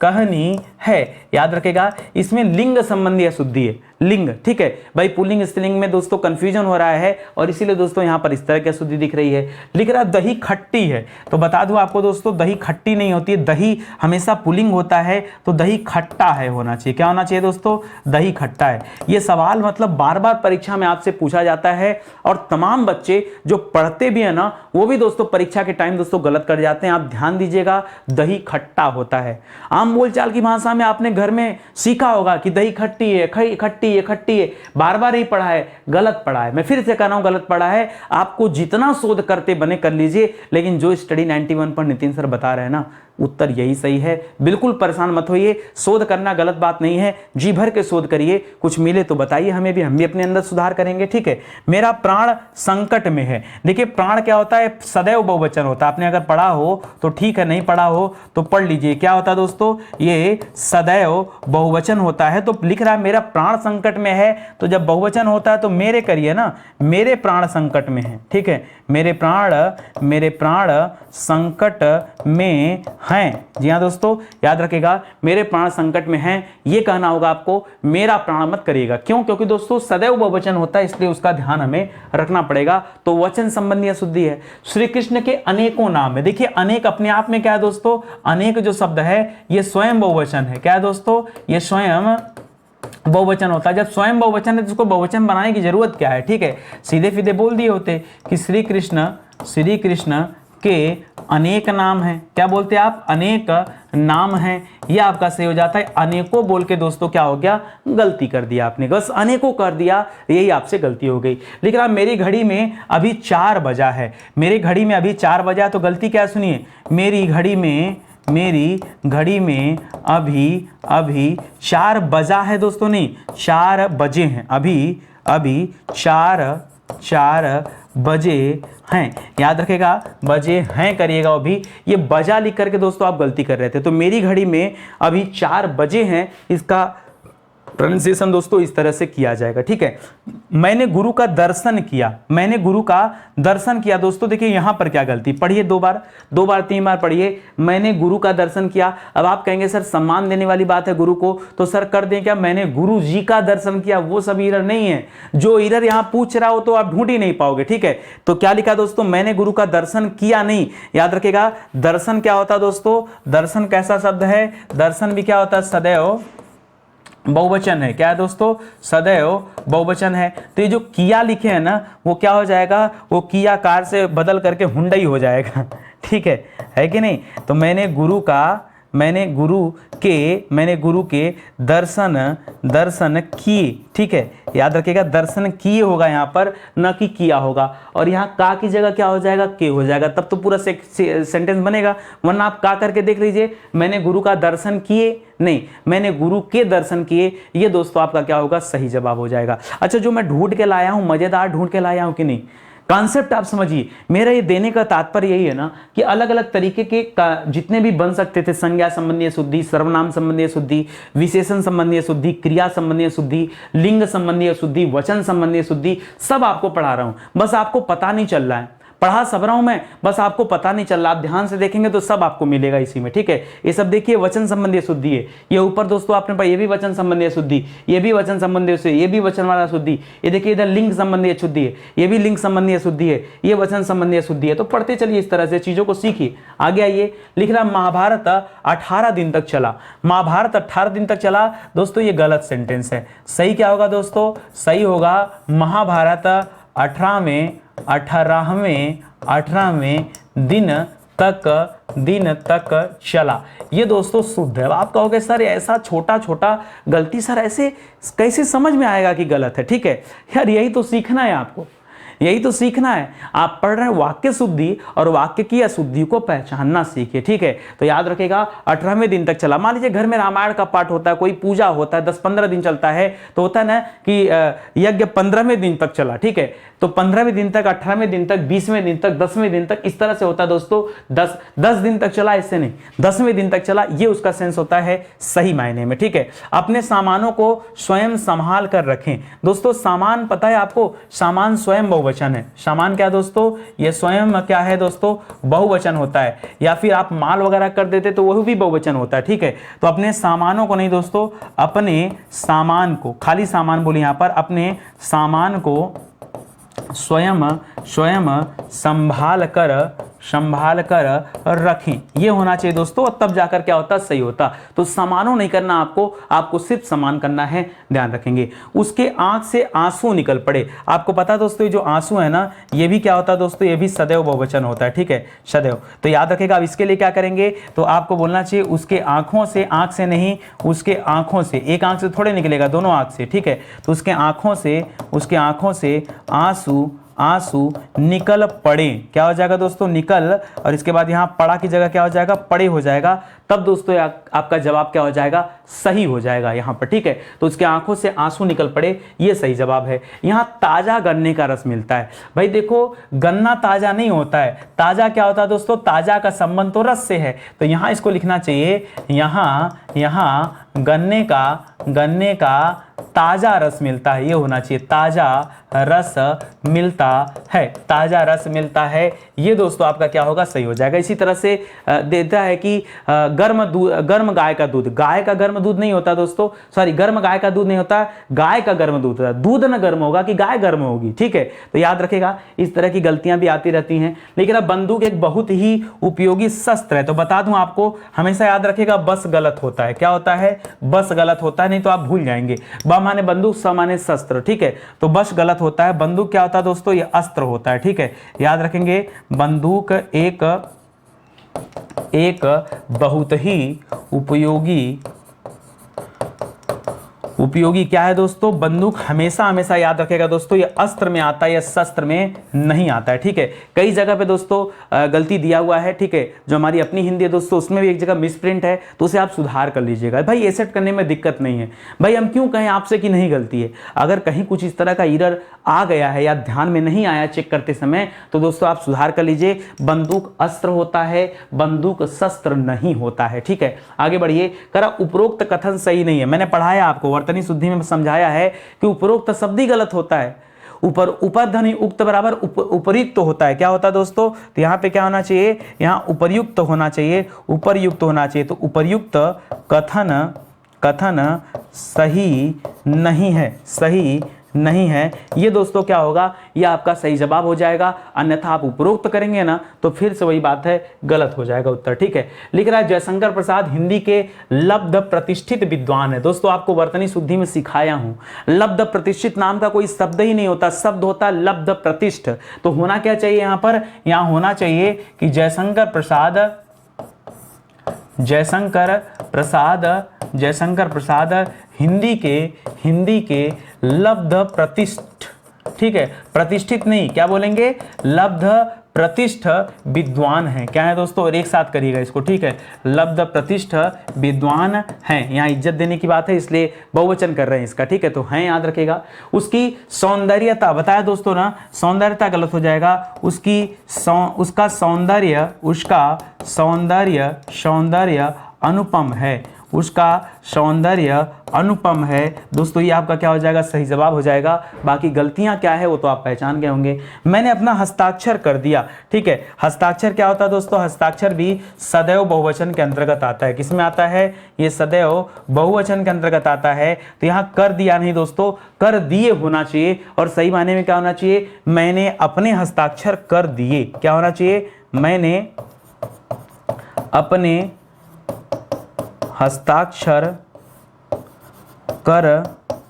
कहनी है। याद रखेगा, इसमें लिंग संबंधी अशुद्धि है, लिंग। ठीक है भाई, पुल्लिंग स्त्रीलिंग में दोस्तों कंफ्यूजन हो रहा है, और इसीलिए दोस्तों यहां पर इस तरह की अशुद्धि दिख रही है। लिख रहा दही खट्टी है, तो बता दूं आपको दोस्तों, दही खट्टी नहीं होती है, दही हमेशा पुल्लिंग होता है, तो दही खट्टा है होना चाहिए। क्या होना चाहिए दोस्तों? दही खट्टा है। ये सवाल मतलब बार बार परीक्षा में आपसे पूछा जाता है, और तमाम बच्चे जो पढ़ते भी है ना, वो भी दोस्तों परीक्षा के टाइम दोस्तों गलत कर जाते हैं। आप ध्यान दीजिएगा, दही खट्टा होता है। आम बोलचाल की भाषा में आपने घर में सीखा होगा कि दही खट्टी है, खट्टी है, बार बार ही पढ़ा है, गलत पढ़ा है। मैं फिर से कह रहा हूं, गलत पढ़ा है। आपको जितना शोध करते बने कर लीजिए, लेकिन जो स्टडी 91 पर नितिन सर बता रहे हैं ना, उत्तर यही सही है। बिल्कुल परेशान मत होइए, शोध करना गलत बात नहीं है, जी भर के शोध करिए, कुछ मिले तो बताइए हमें भी, हम भी अपने अंदर सुधार करेंगे। ठीक है, मेरा प्राण संकट में है। देखिए प्राण क्या होता है? सदैव बहुवचन होता है। आपने अगर पढ़ा हो तो ठीक है, नहीं पढ़ा हो तो पढ़ लीजिए। क्या होता है दोस्तों? ये सदैव बहुवचन होता है। तो लिख रहा है मेरा प्राण संकट में है, तो जब बहुवचन होता है तो मेरे करिए ना, मेरे प्राण संकट में है। ठीक है, मेरे प्राण संकट में हैं। जी हाँ दोस्तों, याद रखिएगा, मेरे प्राण संकट में हैं, ये कहना होगा आपको, मेरा प्राण मत करिएगा। क्यों? क्योंकि दोस्तों सदैव बहुवचन होता है, इसलिए उसका ध्यान हमें रखना पड़ेगा। तो वचन संबंधी अशुद्धि है। श्री कृष्ण के अनेकों नाम है। देखिए अनेक अपने आप में क्या है दोस्तों? अनेक जो शब्द है ये स्वयं बहुवचन है। क्या है दोस्तों? ये स्वयं बहुवचन होता है। जब स्वयं बहुवचन है तो उसको बहुवचन बनाने की जरूरत क्या है? ठीक है, सीधे सीधे बोल दिए होते कि श्री कृष्ण के अनेक नाम हैं। क्या बोलते हैं आप? अनेक नाम हैं। यह आपका सही हो जाता है। अनेकों बोल के दोस्तों क्या हो गया? गलती कर दिया आपने, बस अनेकों कर दिया, यही आपसे गलती हो गई। लेकिन आप मेरी घड़ी में अभी 4 बजा है, मेरी घड़ी में अभी 4 बजा, तो गलती क्या सुनिए, मेरी घड़ी में अभी 4 बजा है दोस्तों, नहीं 4 बजे हैं। अभी 4 बजे हैं। याद रखेगा, बजे हैं करिएगा। अभी ये बजा लिख करके दोस्तों आप गलती कर रहे थे। तो मेरी घड़ी में अभी 4 बजे हैं, इसका प्रोनाउंसिएशन दोस्तों इस तरह से किया जाएगा। ठीक है, मैंने गुरु का दर्शन किया। दोस्तों देखिए यहां पर क्या गलती, पढ़िए 2 बार 3 बार पढ़िए, मैंने गुरु का दर्शन किया। अब आप कहेंगे सर सम्मान देने वाली बात है गुरु को, तो सर कर दें क्या, मैंने गुरु जी का दर्शन किया। वो सब इरर नहीं है, जो इरर यहां पूछ रहा हो तो आप ढूंढ ही नहीं पाओगे। ठीक है, तो क्या लिखा दोस्तों, मैंने गुरु का दर्शन किया नहीं। याद रखेगा, दर्शन क्या होता है दोस्तों? दर्शन कैसा शब्द है? दर्शन भी क्या होता है? सदैव बहुवचन है। क्या है दोस्तों? सदैव बहुवचन है। तो ये जो किया लिखे हैं ना, वो क्या हो जाएगा? वो किया कार से बदल करके हुंडई हो जाएगा। ठीक है कि नहीं? तो मैंने गुरु का मैंने गुरु के दर्शन किए, ठीक है, याद रखिएगा दर्शन किए होगा यहाँ पर, न कि किया होगा। और यहाँ का की जगह क्या हो जाएगा, के हो जाएगा, तब तो पूरा सेंटेंस बनेगा। वरना आप का करके देख लीजिए, मैंने गुरु का दर्शन किए, नहीं, मैंने गुरु के दर्शन किए, ये दोस्तों आपका क्या होगा, सही जवाब हो जाएगा। अच्छा, जो मैं ढूंढ के लाया हूं, मजेदार ढूंढ के लाया हूं कि नहीं, कॉन्सेप्ट आप समझिए। मेरा ये देने का तात्पर्य यही है ना कि अलग अलग तरीके के जितने भी बन सकते थे, संज्ञा संबंधी शुद्धि, सर्वनाम संबंधी शुद्धि, विशेषण संबंधी शुद्धि, क्रिया संबंधी शुद्धि, लिंग संबंधी शुद्धि, वचन संबंधी शुद्धि, सब आपको पढ़ा रहा हूं, बस आपको पता नहीं चल रहा है। पढ़ा सब रहा हूं मैं, बस आपको पता नहीं चल रहा। आप ध्यान से देखेंगे तो सब आपको मिलेगा इसी में, ठीक है। ये सब देखिए वचन संबंधी शुद्धि है, ये ऊपर दोस्तों आपने पाया, ये भी वचन संबंधी शुद्धि, ये भी वचन संबंधी शुद्धि, ये भी वचन वाला शुद्धि, ये देखिए इधर लिंग संबंधी शुद्धि है, ये भी लिंग संबंधी शुद्धि है, ये वचन संबंधी शुद्धि है। तो पढ़ते चलिए इस तरह से चीजों को सीखिए। आगे आइए, लिख रहा महाभारत 18 दिन तक चला। महाभारत 18 दिन तक चला दोस्तों, ये गलत सेंटेंस है। सही क्या होगा दोस्तों, सही होगा महाभारत 18वें दिन तक चला। ये दोस्तों शुद्ध है। आप कहोगे सर ऐसा छोटा छोटा गलती सर ऐसे कैसे समझ में आएगा कि गलत है, ठीक है यार, यही तो सीखना है आपको, यही तो सीखना है। आप पढ़ रहे हैं वाक्य शुद्धि और वाक्य की अशुद्धि को पहचानना सीखिए, ठीक है। तो याद रखेगा 18वें दिन तक चला। मान लीजिए घर में रामायण का पाठ होता है, कोई पूजा होता है, 10-15 दिन चलता है, तो होता है ना कि यज्ञ 15वें दिन तक चला, ठीक है। तो 15वें दिन तक, 18वें दिन तक, 20वें दिन तक, 10वें दिन तक, इस तरह से होता है दोस्तों। 10 दिन तक चला, इससे नहीं, 10वें दिन तक चला, ये उसका सेंस होता है सही मायने में, ठीक है। अपने सामानों को स्वयं संभाल कर रखें। दोस्तों सामान पता है आपको, सामान स्वयं बहुवचन है। सामान क्या दोस्तों, ये स्वयं क्या है दोस्तों, बहुवचन होता है। या फिर आप माल वगैरह कर देते तो वह भी बहुवचन होता है, ठीक है। तो अपने सामानों को नहीं दोस्तों, अपने सामान को, खाली सामान बोलिए यहां पर, अपने सामान को स्वयं संभाल कर रखें, ये होना चाहिए दोस्तों। और तब जाकर क्या होता, सही होता। तो सामानों नहीं करना आपको सिर्फ समान करना है, ध्यान रखेंगे। उसके आंख से आंसू निकल पड़े। आपको पता है दोस्तों, ये जो आंसू है ना, ये भी क्या होता है दोस्तों, ये भी सदैव बहुवचन होता है, ठीक है, सदैव। तो याद रखेगा। अब इसके लिए क्या करेंगे, तो आपको बोलना चाहिए उसके आंखों से, आंख से नहीं, उसके आंखों से, एक आंख से थोड़े निकलेगा, दोनों आंख से, ठीक है। तो उसके आंखों से आंसू निकल पड़े, क्या हो जाएगा दोस्तों, निकल, और इसके बाद यहाँ पड़ा की जगह क्या हो जाएगा, पड़े हो जाएगा। तब दोस्तों आपका जवाब क्या हो जाएगा, सही हो जाएगा यहाँ पर, ठीक है। तो उसके आंखों से आंसू निकल पड़े, ये सही जवाब है। यहाँ ताजा गन्ने का रस मिलता है। भाई देखो, गन्ना ताजा नहीं होता है, ताजा क्या होता है दोस्तों, ताजा का संबंध तो रस से है। तो यहाँ इसको लिखना चाहिए, यहाँ गन्ने का ताजा रस मिलता है, ये होना चाहिए, ताजा रस मिलता है, ताजा रस मिलता है। ये दोस्तों आपका क्या होगा, सही हो जाएगा। इसी तरह से देता है कि गर्म गाय का दूध, गाय का गर्म दूध नहीं होता दोस्तों, सॉरी, गर्म गाय का दूध नहीं होता, गाय का गर्म दूध होता है। दूध न गर्म होगा कि गाय गर्म होगी, ठीक है। तो याद रखेगा, इस तरह की गलतियां भी आती रहती हैं। लेकिन अब बंदूक एक बहुत ही उपयोगी शस्त्र है। तो बता दूं आपको, हमेशा याद रखेगा, बस गलत होता है, क्या होता है, बस गलत होता है, नहीं तो आप भूल जाएंगे। ब माने बंदूक, स माने शस्त्र, ठीक है। तो बस गलत होता है, बंदूक क्या होता है दोस्तों, ये अस्त्र होता है, ठीक है। याद रखेंगे, बंदूक एक बहुत ही उपयोगी क्या है दोस्तों, बंदूक। हमेशा याद रखेगा दोस्तों, ये अस्त्र में आता है या शस्त्र में नहीं आता है, ठीक है। कई जगह पे दोस्तों गलती दिया हुआ है, ठीक है। जो हमारी अपनी हिंदी है दोस्तों, उसमें भी एक जगह मिसप्रिंट है, तो उसे आप सुधार कर लीजिएगा। भाई एसेट करने में दिक्कत नहीं है। भाई हम क्यों कहें आपसे कि नहीं गलती है, अगर कहीं कुछ इस तरह का एरर आ गया है या ध्यान में नहीं आया चेक करते समय, तो दोस्तों आप सुधार कर लीजिए। बंदूक अस्त्र होता है, बंदूक शस्त्र नहीं होता है, ठीक है। आगे बढ़िए। करा उपरोक्त कथन सही नहीं है। मैंने पढ़ाया आपको, वर्तनी शुद्धि में समझाया है कि उपरोक्त शब्द ही गलत होता है। ऊपर ध्वनि उक्त बराबर उपर्युक्त होता है, क्या होता है दोस्तों, तो यहाँ पे क्या होना चाहिए, यहाँ उपर्युक्त होना चाहिए, उपर्युक्त होना चाहिए। तो उपर्युक्त कथन सही नहीं है, ये दोस्तों क्या होगा, ये आपका सही जवाब हो जाएगा। अन्यथा आप उपरोक्त करेंगे ना, तो फिर से वही बात है, गलत हो जाएगा उत्तर, ठीक है। लिख रहा है जयशंकर प्रसाद हिंदी के लब्ध प्रतिष्ठित विद्वान है। दोस्तों आपको वर्तनी शुद्धि में सिखाया हूं, लब्ध प्रतिष्ठित नाम का कोई शब्द ही नहीं होता, शब्द होता है लब्ध प्रतिष्ठ। तो होना क्या चाहिए यहाँ पर, यहाँ होना चाहिए कि जयशंकर प्रसाद जयशंकर प्रसाद हिंदी के लब्ध ठीक है, प्रतिष्ठित नहीं, क्या बोलेंगे, लब्ध प्रतिष्ठ विद्वान है। क्या है दोस्तों, और एक साथ करिएगा इसको, ठीक है, लब्ध प्रतिष्ठ विद्वान हैं। यहाँ इज्जत देने की बात है इसलिए बहुवचन कर रहे हैं इसका, ठीक है, तो हैं याद रखेगा। उसकी सौंदर्यता, बताया दोस्तों ना, सौंदर्यता गलत हो जाएगा, उसका सौंदर्य अनुपम है, उसका सौंदर्य अनुपम है। दोस्तों ये आपका क्या हो जाएगा, सही जवाब हो जाएगा। बाकी गलतियां क्या है वो तो आप पहचान गए होंगे। मैंने अपना हस्ताक्षर कर दिया, ठीक है, हस्ताक्षर क्या होता है दोस्तों, हस्ताक्षर भी सदैव बहुवचन के अंतर्गत आता है। किसमें आता है, ये सदैव बहुवचन के अंतर्गत आता है। तो यहाँ कर दिया नहीं दोस्तों, कर दिए होना चाहिए, और सही मायने में क्या होना चाहिए, मैंने अपने हस्ताक्षर कर दिए। क्या होना चाहिए, मैंने अपने हस्ताक्षर कर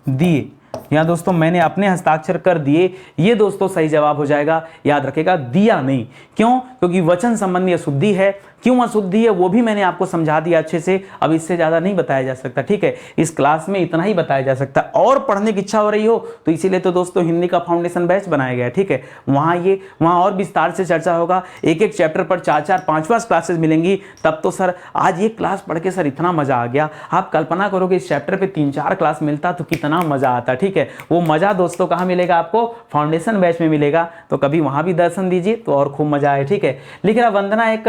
दिए। यहाँ दोस्तों मैंने अपने हस्ताक्षर कर दिए, ये दोस्तों सही जवाब हो जाएगा। याद रखेगा, दिया नहीं। क्यों, क्योंकि वचन संबंधी अशुद्धि है। क्यों अशुद्धि है वो भी मैंने आपको समझा दिया अच्छे से, अब इससे ज़्यादा नहीं बताया जा सकता, ठीक है, इस क्लास में इतना ही बताया जा सकता है। और पढ़ने की इच्छा हो रही हो तो इसीलिए तो दोस्तों हिंदी का फाउंडेशन बैच बनाया गया है, ठीक है, वहाँ और विस्तार से चर्चा होगा, एक एक चैप्टर पर 4-4 5-5 क्लासेस मिलेंगी। तब तो सर आज ये क्लास पढ़ के सर इतना मज़ा आ गया, आप कल्पना करोगे इस चैप्टर पर 3-4 क्लास मिलता तो कितना मज़ा आता, ठीक है। वो मज़ा दोस्तों कहाँ मिलेगा आपको, फाउंडेशन बैच में मिलेगा, तो कभी वहाँ भी दर्शन दीजिए तो और खूब मज़ा आए, ठीक है। लेकिन वंदना एक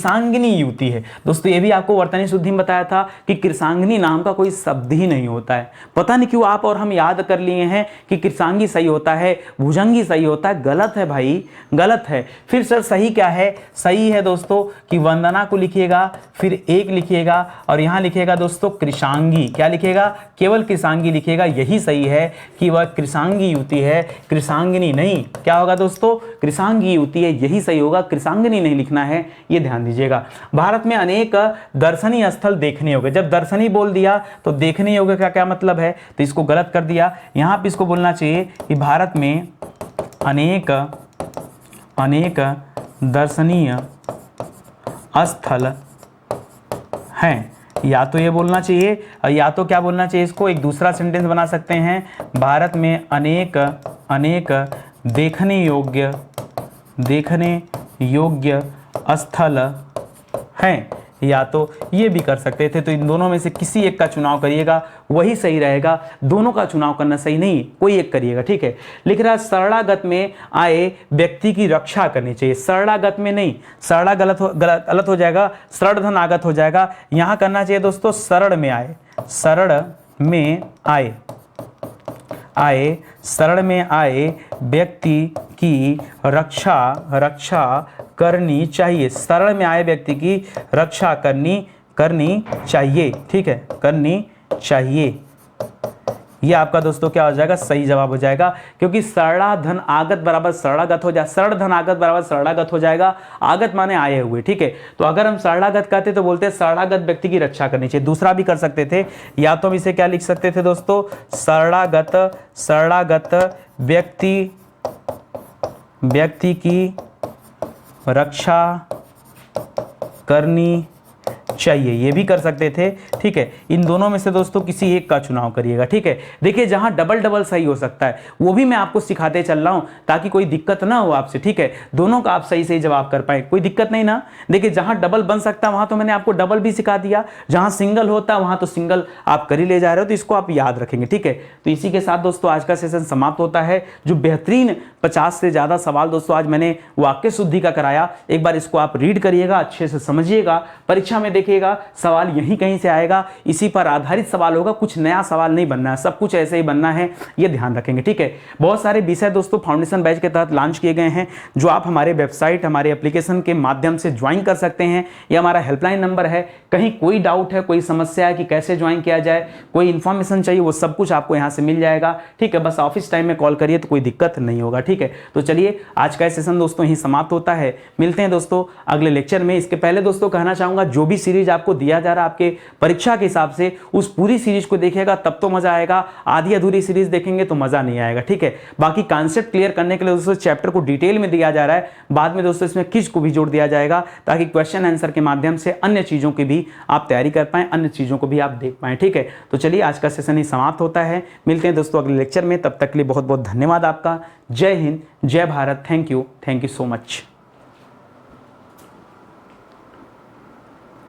कृषांगिनी युवती है दोस्तों, ये भी आपको वर्तनी शुद्धि में बताया था कि कृषांगिनी नाम का कोई शब्द ही नहीं होता है। पता नहीं क्यों आप और हम याद कर लिए हैं कि कृषांगी सही होता है, भुजंगी सही होता है। गलत है भाई, गलत है। फिर सर सही क्या है, सही है दोस्तों कि वंदना को लिखिएगा, फिर एक लिखिएगा और यहाँ लिखिएगा दोस्तों कृषांगी। क्या लिखिएगा, केवल कृषांगी लिखिएगा, यही सही है कि वह कृषांगी युवती है, कृषांगिनी नहीं। क्या होगा दोस्तों, कृषांगी युवती है, यही सही होगा, कृषांगिनी नहीं लिखना है, ये ध्यान दीजिएगा। भारत में अनेक दर्शनीय स्थल देखने योग्य, जब दर्शनीय बोल दिया तो देखने योग्य का क्या मतलब है, तो इसको गलत कर दिया। यहाँ पे इसको बोलना चाहिए कि भारत में अनेक दर्शनीय स्थल हैं, या तो ये बोलना चाहिए, या तो क्या बोलना चाहिए, इसको एक दूसरा सेंटेंस बना सकते हैं, भारत में अनेक देखने योग्य स्थल हैं, या तो ये भी कर सकते थे। तो इन दोनों में से किसी एक का चुनाव करिएगा, वही सही रहेगा। दोनों का चुनाव करना सही नहीं, कोई एक करिएगा, ठीक है। लिख रहा है सरलागत में आए व्यक्ति की रक्षा करनी चाहिए, सरलागत में नहीं, सरला गलत हो जाएगा, सरल आगत हो जाएगा। यहाँ करना चाहिए दोस्तों सरल में आए, शरण में आए व्यक्ति की रक्षा करनी चाहिए, शरण में आए व्यक्ति की रक्षा करनी चाहिए, ठीक है, करनी चाहिए। ये आपका दोस्तों क्या हो जाएगा, सही जवाब हो जाएगा, क्योंकि सरला धन आगत बराबर सरलागत हो जाए, सरल धन आगत बराबर सरलागत हो जाएगा। आगत माने आए हुए, ठीक है। तो अगर हम सरलागत कहते तो बोलते सरलागत व्यक्ति की रक्षा करनी चाहिए। दूसरा भी कर सकते थे, या तो हम इसे क्या लिख सकते थे दोस्तों, सरलागत व्यक्ति की रक्षा करनी चाहिए, ये भी कर सकते थे, ठीक है। इन दोनों में से दोस्तों किसी एक का चुनाव करिएगा, ठीक है। देखिए जहां डबल सही हो सकता है वो भी मैं आपको सिखाते चल रहा हूं ताकि कोई दिक्कत ना हो आपसे, ठीक है। दोनों का आप सही जवाब कर पाए, कोई दिक्कत नहीं ना। देखिए जहां डबल बन सकता है वहां तो मैंने आपको डबल भी सिखा दिया, जहां सिंगल होता है वहां तो सिंगल आप कर ही ले जा रहे हो, तो इसको आप याद रखेंगे, ठीक है। तो इसी के साथ दोस्तों आज का सेशन समाप्त होता है। जो बेहतरीन 50 से ज्यादा सवाल दोस्तों आज मैंने वाक्य शुद्धि का कराया, एक बार इसको आप रीड करिएगा, अच्छे से समझिएगा, परीक्षा में देखिएगा सवाल यहीं कहीं से आएगा, इसी पर आधारित सवाल होगा, कुछ नया सवाल नहीं बनना है, सब कुछ ऐसे ही बनना है, ये ध्यान रखेंगे, ठीक है। बहुत सारे विषय दोस्तों फाउंडेशन बैच के तहत लॉन्च किए गए हैं, जो आप हमारे वेबसाइट, हमारे एप्लीकेशन के माध्यम से ज्वाइन कर सकते हैं। ये हमारा हेल्पलाइन नंबर है, कहीं कोई डाउट है, कोई समस्या है कि कैसे ज्वाइन किया जाए, कोई इन्फॉर्मेशन चाहिए, वो सब कुछ आपको यहाँ से मिल जाएगा, ठीक है। बस ऑफिस टाइम में कॉल करिए तो कोई दिक्कत नहीं होगा, ठीक है। तो चलिए आज का सेशन दोस्तों यहीं समाप्त होता है, मिलते हैं दोस्तों अगले लेक्चर में। इसके पहले दोस्तों कहना चाहूंगा जो भी सीरीज आपको दिया जा रहा है आपके परीक्षा के हिसाब से, उस पूरी सीरीज को देखिएगा तब तो मजा आएगा, आधी अधूरी सीरीज देखेंगे तो मजा नहीं आएगा, ठीक है। बाकी कॉन्सेप्ट क्लियर करने के लिए दोस्तों चैप्टर को डिटेल में दिया जा रहा है, बाद में दोस्तों इसमें क्विज को भी जोड़ दिया जाएगा ताकि क्वेश्चन आंसर के माध्यम से अन्य चीजों की भी आप तैयारी कर पाएं, अन्य चीजों को भी आप देख पाएं, ठीक है। तो चलिए आज का सेशन ही समाप्त होता है, मिलते हैं दोस्तों अगले लेक्चर में, तब तक के लिए बहुत बहुत धन्यवाद आपका। जय हिंद, जय Bharat, thank you so much.